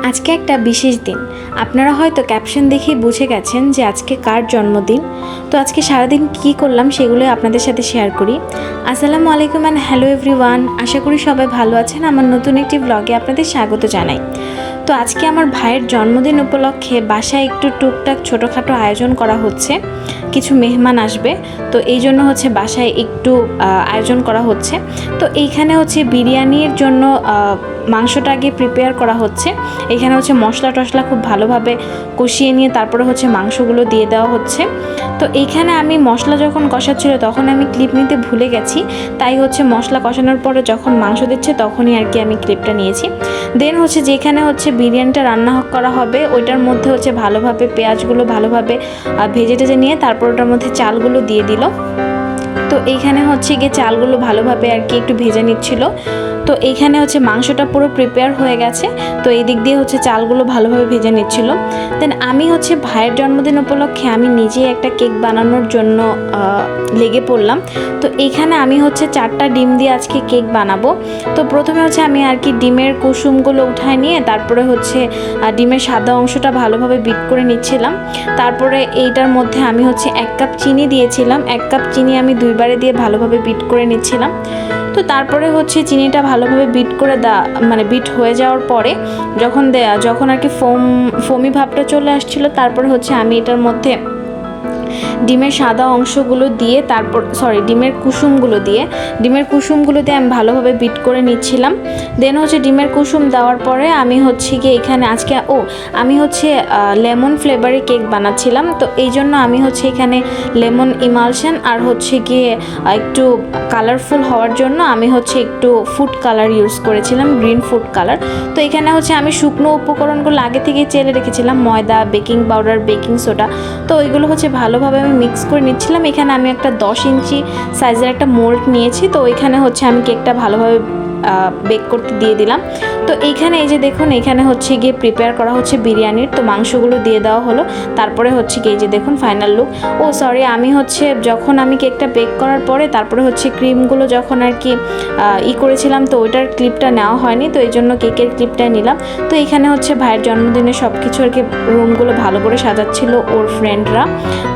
আজকে একটা বিশেষ দিন। আপনারা হয়তো ক্যাপশন দেখেই বুঝে গেছেন যে আজকে কার জন্মদিন। তো আজকে সারাদিন কী করলাম সেগুলো আপনাদের সাথে শেয়ার করি। আসসালামু আলাইকুম অ্যান্ড হ্যালো এভরিওয়ান। আশা করি সবাই ভালো আছেন। আমার নতুন একটি ব্লগে আপনাদের স্বাগত জানাই। তো আজকে আমার ভাইয়ের জন্মদিন উপলক্ষে বাসায় একটু টুকটাক ছোটোখাটো আয়োজন করা হচ্ছে। কিছু মেহমান আসবে, তো এই জন্য হচ্ছে বাসায় একটু আয়োজন করা হচ্ছে। তো এইখানে হচ্ছে বিরিয়ানির জন্য মাংসটা আগে প্রিপেয়ার করা হচ্ছে। এখানে হচ্ছে মশলা টশলা খুব ভালোভাবে কষিয়ে নিয়ে তারপরে হচ্ছে মাংসগুলো দিয়ে দেওয়া হচ্ছে। তো এইখানে আমি মশলা যখন কষাচ্ছিল তখন আমি ক্লিপ নিতে ভুলে গেছি, তাই হচ্ছে মশলা কষানোর পরে যখন মাংস দিচ্ছে তখনই আর কি আমি ক্লিপটা নিয়েছি। দেন হচ্ছে যেখানে হচ্ছে বিরিয়ানিটা রান্না করা হবে ওইটার মধ্যে হচ্ছে ভালোভাবে পেঁয়াজগুলো ভালোভাবে ভেজে টেজে নিয়ে তারপর ওটার মধ্যে চালগুলো দিয়ে দিল। তো এইখানে হচ্ছে গিয়ে চালগুলো ভালোভাবে আর কি একটু ভেজে নিচ্ছিল। তো এইখানে হচ্ছে মাংসটা পুরো প্রিপেয়ার হয়ে গেছে, তো এই দিক দিয়ে হচ্ছে চালগুলো ভালোভাবে ভেজে নিচ্ছিল। দেন আমি হচ্ছে ভাইয়ের জন্মদিন উপলক্ষে আমি নিজেই একটা কেক বানানোর জন্য লেগে পড়লাম। তো এইখানে আমি হচ্ছে 4টা ডিম দিয়ে আজকে কেক বানাবো। তো প্রথমে হচ্ছে আমি আর কি ডিমের কুসুমগুলো উঠায় নিয়ে তারপরে হচ্ছে ডিমের সাদা অংশটা ভালোভাবে বিট করে নিচ্ছিলাম। তারপরে এইটার মধ্যে আমি হচ্ছে 1 কাপ চিনি দিয়েছিলাম। 1 কাপ চিনি আমি 2বারে দিয়ে ভালোভাবে বিট করে নিচ্ছিলাম। তো তারপরে হচ্ছে চিনিটা ভালোভাবে বিট করে বিট হয়ে যাওয়ার পরে যখন আর কি ফোমি ভাবটা চলে আসছিল, তারপরে হচ্ছে আমি এটার মধ্যে ডিমের সাদা অংশগুলো দিয়ে ডিমের কুসুমগুলো দিয়ে আমি ভালোভাবে বিট করে নিচ্ছিলাম। দেন হচ্ছে ডিমের কুসুম দেওয়ার পরে আমি হচ্ছে গিয়ে এখানে আমি হচ্ছে লেমন ফ্লেভারে কেক বানাচ্ছিলাম। তো এই জন্য আমি হচ্ছে এখানে লেমন ইমালশন আর হচ্ছে গিয়ে একটু কালারফুল হওয়ার জন্য আমি হচ্ছে একটু ফুড কালার ইউজ করেছিলাম, গ্রিন ফুড কালার। তো এখানে হচ্ছে আমি শুকনো উপকরণগুলো আগে থেকে চেলে রেখেছিলাম, ময়দা, বেকিং পাউডার, বেকিং সোডা। তো ওইগুলো হচ্ছে ভালোভাবে আমি মিক্স করে নিচ্ছিলাম। এখানে আমি একটা 10 ইঞ্চি সাইজের একটা মোল্ড নিয়েছি। তো ওইখানে হচ্ছে আমি কেকটা ভালোভাবে বেক করতে দিয়ে দিলাম। তো এইখানে এই যে দেখুন, এখানে হচ্ছে গিয়ে প্রিপেয়ার করা হচ্ছে বিরিয়ানির। তো মাংসগুলো দিয়ে দেওয়া হলো, তারপরে হচ্ছে গিয়ে এই যে দেখুন ফাইনাল লুক। আমি হচ্ছে যখন আমি কেকটা বেক করার পরে তারপরে হচ্ছে ক্রিমগুলো যখন আর কি করেছিলাম, তো ওইটার ক্লিপটা নেওয়া হয়নি, তো এই জন্য কেকের ক্লিপটাই নিলাম। তো এখানে হচ্ছে ভাইয়ের জন্মদিনে সব কিছু আর কি রুমগুলো ভালো করে সাজাচ্ছিল ওর ফ্রেন্ডরা,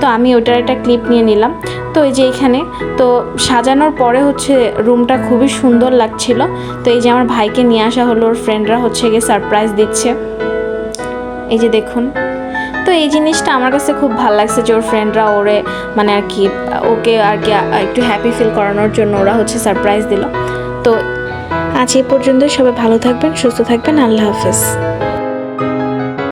তো আমি ওইটার একটা ক্লিপ নিয়ে নিলাম। তো এই যে এখানে তো সাজানোর পরে হচ্ছে রুমটা খুবই সুন্দর লাগছিল। তো এই যে আমার ভাইকে নিয়ে আসা হলো, ওর ফ্রেন্ডরা হচ্ছে গিয়ে সারপ্রাইজ দিচ্ছে, এই যে দেখুন। তো এই জিনিসটা আমার কাছে খুব ভালো লাগছে যে ওর ফ্রেন্ডরা ওকে আর কি একটু হ্যাপি ফিল করানোর জন্য ওরা হচ্ছে সারপ্রাইজ দিল। তো আজ এই পর্যন্ত, সবাই ভালো থাকবেন, সুস্থ থাকবেন, আল্লাহ হাফেজ।